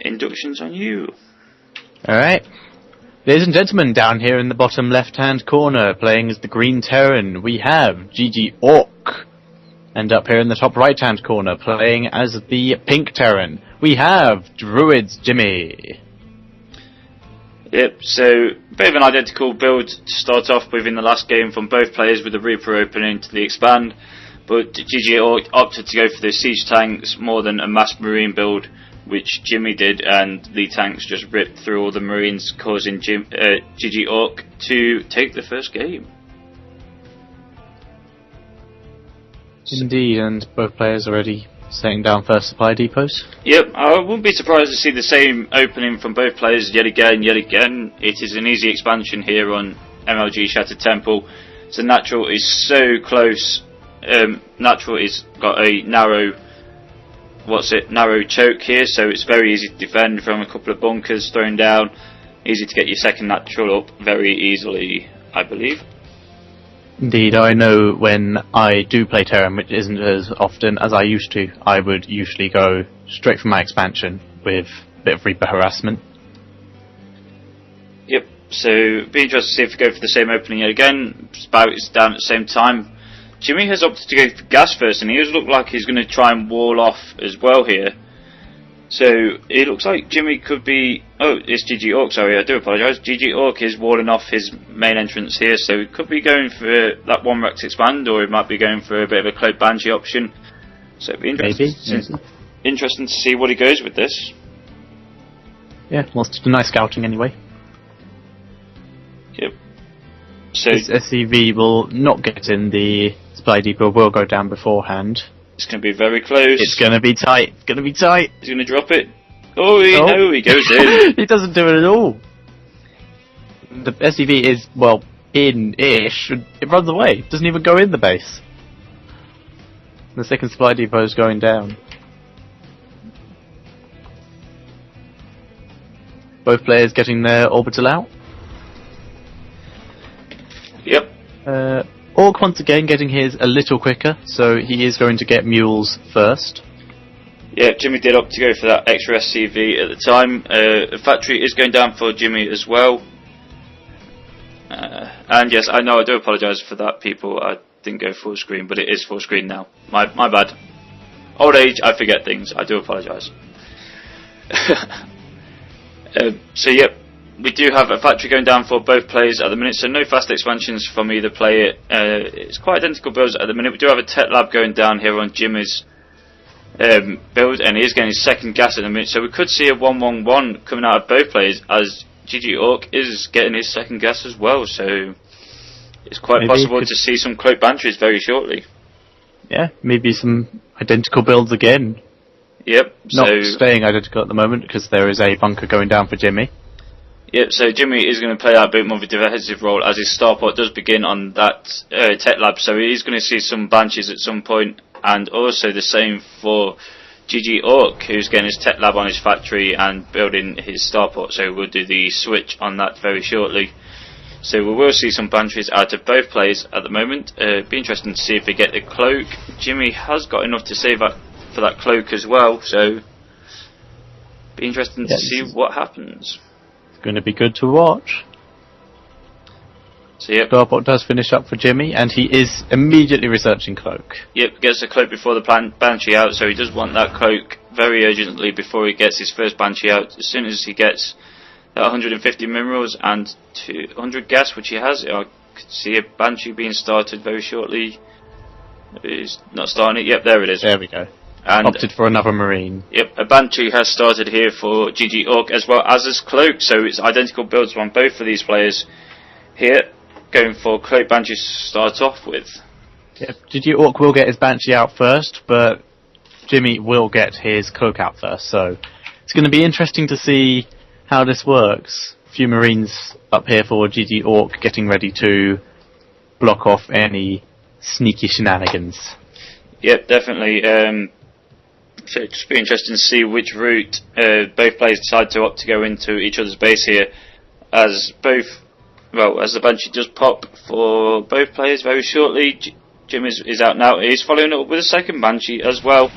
inductions on you. Alright. Ladies and gentlemen, down here in the bottom left-hand corner, playing as the Green Terran, we have GGOurk. And up here in the top right-hand corner, playing as the Pink Terran, we have DruidzJimmeh. Yep, so a bit of an identical build to start off with in the last game from both players, with the Reaper opening to the Expand, but GGOurk opted to go for the Siege Tanks more than a Mass Marine build, which Jimmeh did, and the tanks just ripped through all the Marines, causing GGOurk to take the first game. Indeed, and both players already setting down first supply depots. Yep, I wouldn't be surprised to see the same opening from both players yet again. It is an easy expansion here on MLG Shattered Temple. So Natural is so close. Natural is got a narrow choke here, so it's very easy to defend from a couple of bunkers thrown down. Easy to get your second Natural up very easily, I believe. Indeed, I know when I do play Terran, which isn't as often as I used to, I would usually go straight for my expansion with a bit of Reaper harassment. Yep, so be interested to see if we go for the same opening yet again. Spout is down at the same time. Jimmeh has opted to go for gas first, and he does look like he's going to try and wall off as well here. So it looks like Jimmeh could be... Oh, it's GGOurk, sorry, I do apologise. GGOurk is walling off his main entrance here, so he could be going for that 1 Rex Expand, or he might be going for a bit of a Cloak Banshee option. So it'd be interesting to see what he goes with this. Yeah, wants to do nice scouting anyway. Yep. So his SCV will not get in the supply depot, will go down beforehand. It's going to be very close. It's going to be tight. It's going to be tight. He's going to drop it. Oh, no, he goes in. He doesn't do it at all. The SCV is, well, in-ish. It runs away. It doesn't even go in the base. The second supply depot is going down. Both players getting their orbital out. Yep. Orc once again getting his a little quicker, so he is going to get mules first. Yeah, Jimmeh did opt to go for that extra SCV at the time. The factory is going down for Jimmeh as well. And yes, I know, I do apologise for that, people. I didn't go full screen, but it is full screen now. My bad. Old age, I forget things. I do apologise. So yep. We do have a factory going down for both players at the minute, so no fast expansions from either player. It's quite identical builds at the minute. We do have a tech lab going down here on Jimmeh's build, and he is getting his second gas at the minute, so we could see a 1-1-1 coming out of both players, as GGOurk is getting his second gas as well, so it's quite possible to see some Cloak Banshees very shortly. Yeah, maybe some identical builds again. Yep. Not staying identical at the moment, because there is a bunker going down for Jimmeh. Yep, so Jimmeh is going to play that a bit more of a defensive role as his starport does begin on that tech lab, so he is going to see some Banshees at some point, and also the same for GGOurk, who's getting his tech lab on his factory and building his starport, so we'll do the switch on that very shortly. So we will see some Banshees out of both players at the moment. Be interesting to see if they get the cloak. Jimmeh has got enough to save up for that cloak as well, so be interesting to see what happens. Going to be good to watch. So yep. Starport does finish up for Jimmeh, and he is immediately researching cloak. Yep, gets the cloak before the Banshee out, so he does want that cloak very urgently before he gets his first Banshee out. As soon as he gets that 150 minerals and 200 gas, which he has, I could see a Banshee being started very shortly. He's not starting it. Yep, there it is. There we go. And opted for another Marine. Yep, a Banshee has started here for GGOurk as well as his cloak, so it's identical builds on both of these players here, going for Cloak Banshee to start off with. Yep, GGOurk will get his Banshee out first, but Jimmeh will get his cloak out first, so it's going to be interesting to see how this works. A few Marines up here for GGOurk getting ready to block off any sneaky shenanigans. Yep, definitely. So it'll just be interesting to see which route both players decide to opt to go into each other's base here, as the Banshee does pop for both players very shortly. Jimmeh is out now. He's following up with a second Banshee as well.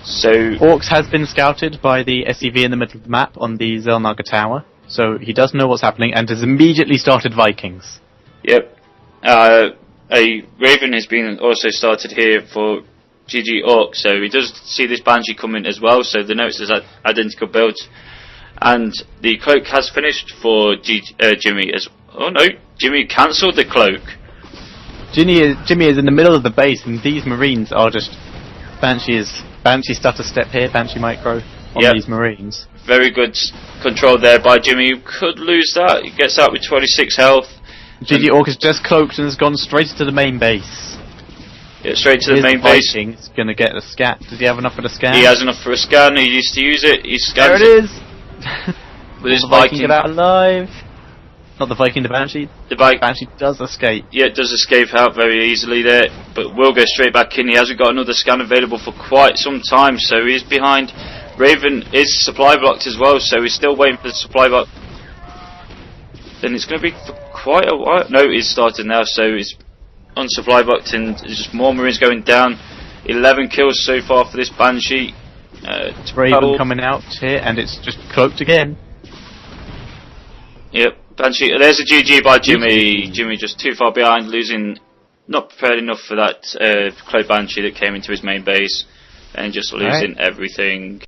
So Orcs has been scouted by the SCV in the middle of the map on the Zelnaga Tower, so he does know what's happening and has immediately started Vikings. yep, a Raven has been also started here for GGOurk, so he does see this Banshee coming as well. So the notes is identical builds, and the cloak has finished for Jimmeh as. Oh no, Jimmeh cancelled the cloak. Jimmeh is in the middle of the base, and these Marines are just Banshee stutter step here, Banshee micro on these Marines. Very good control there by Jimmeh. You could lose that. He gets out with 26 health. GGOurk has just cloaked and has gone straight to the main base. Yeah, straight to the main base. He's going to get a scan. Does he have enough for the scan? He has enough for a scan. He used to use it. He scans there it is. with his the Viking. Get out alive. Not the Viking, the Banshee. The Banshee does escape. Yeah, it does escape out very easily there, but will go straight back in. He hasn't got another scan available for quite some time, so he's behind. Raven is supply blocked as well, so he's still waiting for the supply block. Then it's going to be for quite a while. No, he's started now, so he's on supply blocked, and there's just more Marines going down. 11 kills so far for this Banshee. Raven coming out here, and it's just cloaked again. Yep, Banshee. There's a GG by Jimmeh. Jimmeh just too far behind, losing, not prepared enough for that cloak Banshee that came into his main base, and just losing everything.